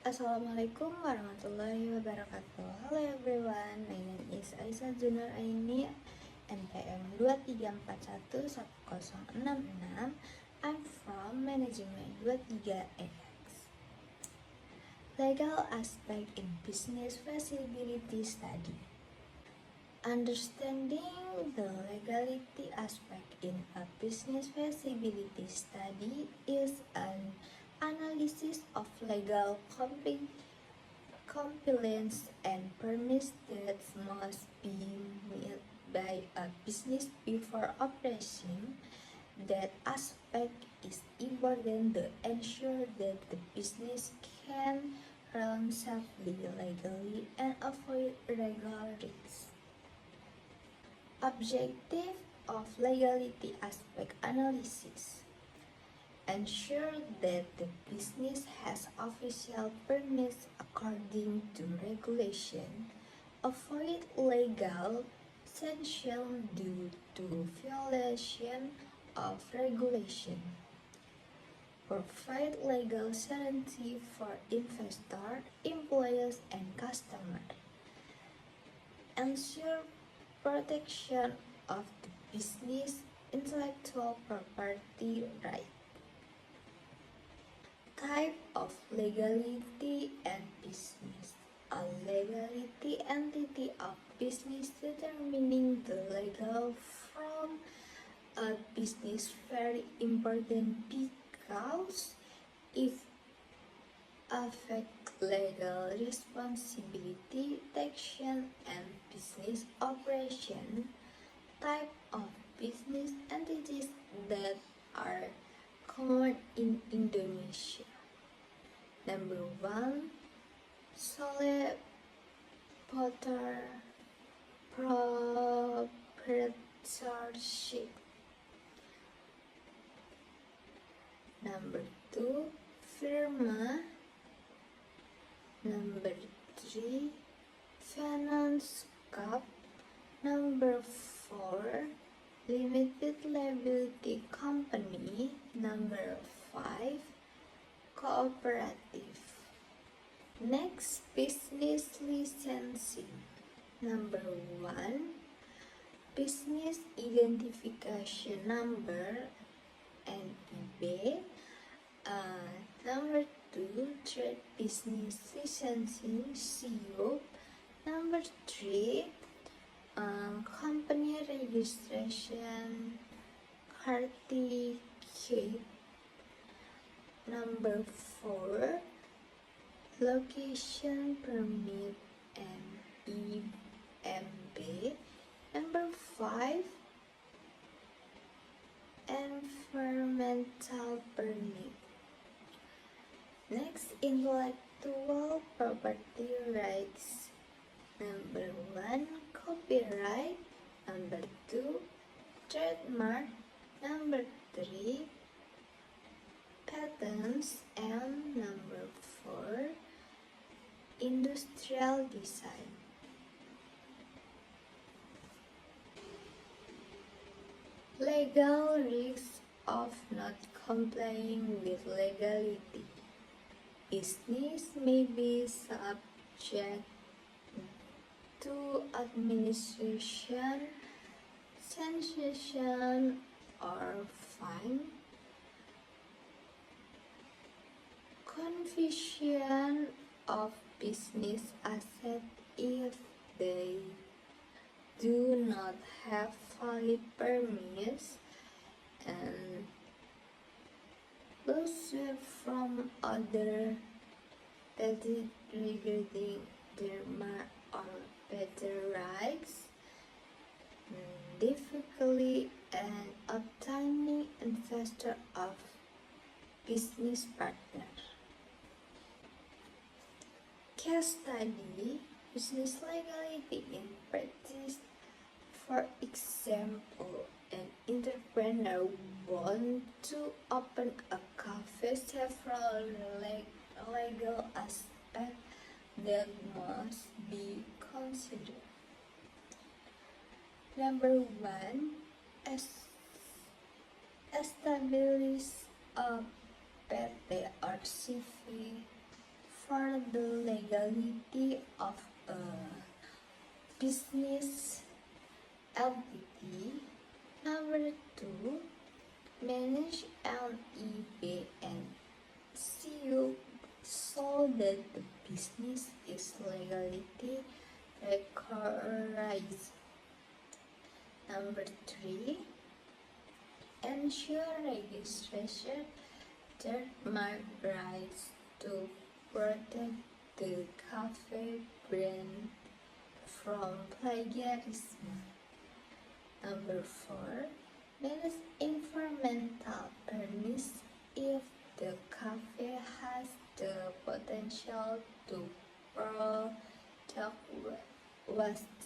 Assalamualaikum warahmatullahi wabarakatuh. Hello everyone, my name is Aisyah Junar Aini, NPM 23411066. I'm from Management 23AX. Legal aspect in business feasibility study. Understanding the legality aspect in a business feasibility study is an analysis of legal compliance and permits that must be met by a business before operation. That aspect is important to ensure that the business can run safely, legally, and avoid legal risks. Objective of legality aspect analysis: ensure that the business has official permits according to regulation, avoid legal sanction due to violation of regulation, provide legal certainty for investor, employers, and customer, ensure protection of the business intellectual property right. Type of legality and business. A legality entity of business determining the legal from a business very important because if affect legal responsibility, taxation, and business operation. Type of business entities that are common in Indonesia. Number 1, sole proprietorship. Number 2, firma. Number 3, finance corp. Number 4, limited liability company. Number 5, cooperative. Next, business licensing. Number 1, business identification number, NIB. Number 2, trade business licensing, CO. Number 3, company registration, certificate. Number 4, location permit and EMB. Number 5, environmental permit. Next, intellectual property rights. Number 1, copyright. Number 2, trademark. Number 3, patents. And number 4, industrial design. Legal risks of not complying with legality. Business may be subject to administration, sanction, or fine. Confiscation of business assets if they do not have valid permits, and lawsuit from other parties regarding their mark or better rights. Difficulty and obtaining investor of business partner. Case study: business legality in practice. For example, an entrepreneur wants to open a cafe. Several legal aspects that must be considered. Number 1, establish a PT or CV for the legality of a business entity. Number 2, manage LEB and CU so that the business is legally recognized. Number 3, ensure registration trademark rights to protect the cafe brand from plagiarism. Number 4, manage environmental permits if the cafe has the potential to produce waste.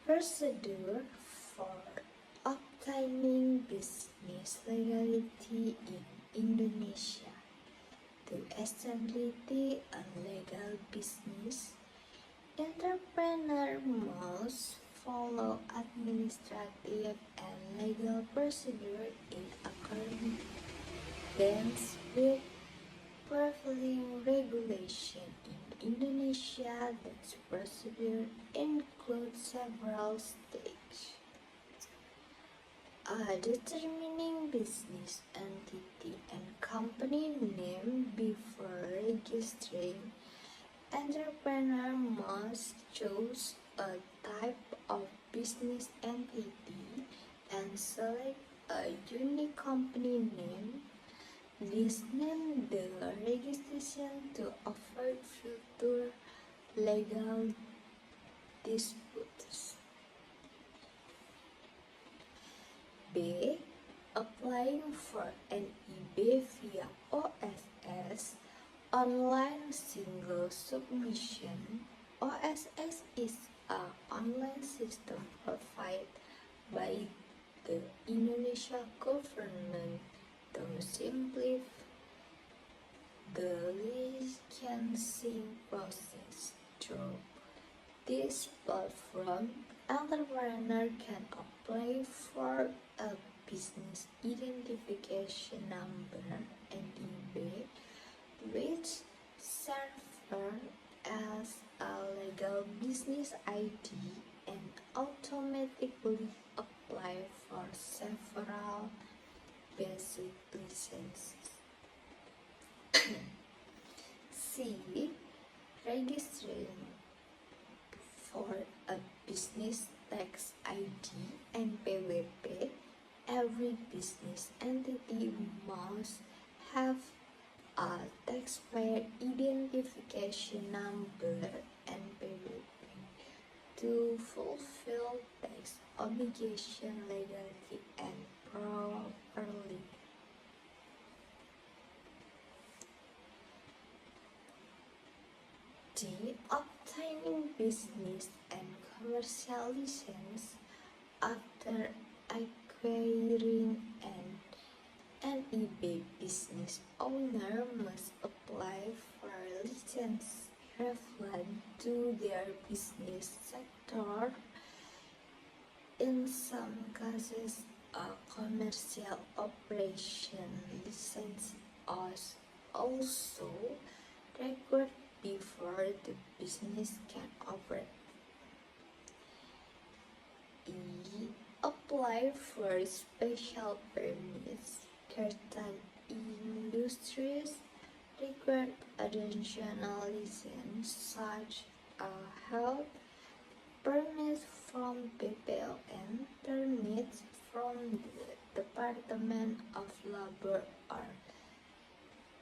Procedure for obtaining business legality in Indonesia. To establish a legal business, entrepreneur must follow administrative and legal procedure in accordance with prevailing regulation in Indonesia. This procedure includes several stages. Determining business entity and company name before registering. Entrepreneur must choose a type of business entity and select a unique company name. This name the registration to avoid future legal disputes. B. Applying for an EB via OSS, online single submission. OSS is an online system provided by the Indonesia government to simplify the licensing process. Through this platform, entrepreneur can apply for a business identification number (NIB), which serves as a legal business ID, and automatically apply for several basic licenses. C. Registering for a business tax ID and PWP. Every business entity must have a taxpayer identification number and PWP to fulfill tax obligation legally and properly. D. Obtaining business and commercial license. After acquiring an NIB, business owner must apply for a license relevant to their business sector. In some cases, a commercial operation license is also required before the business can operate. E. Apply for special permits. Certain industries require additional license, such as health permits from BPOM, permits from the Department of Labor, or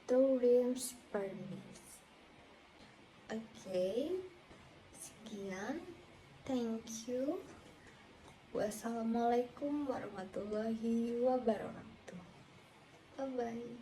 tourism permits. Oke, sekian. Thank you. Wassalamualaikum warahmatullahi wabarakatuh. Bye-bye.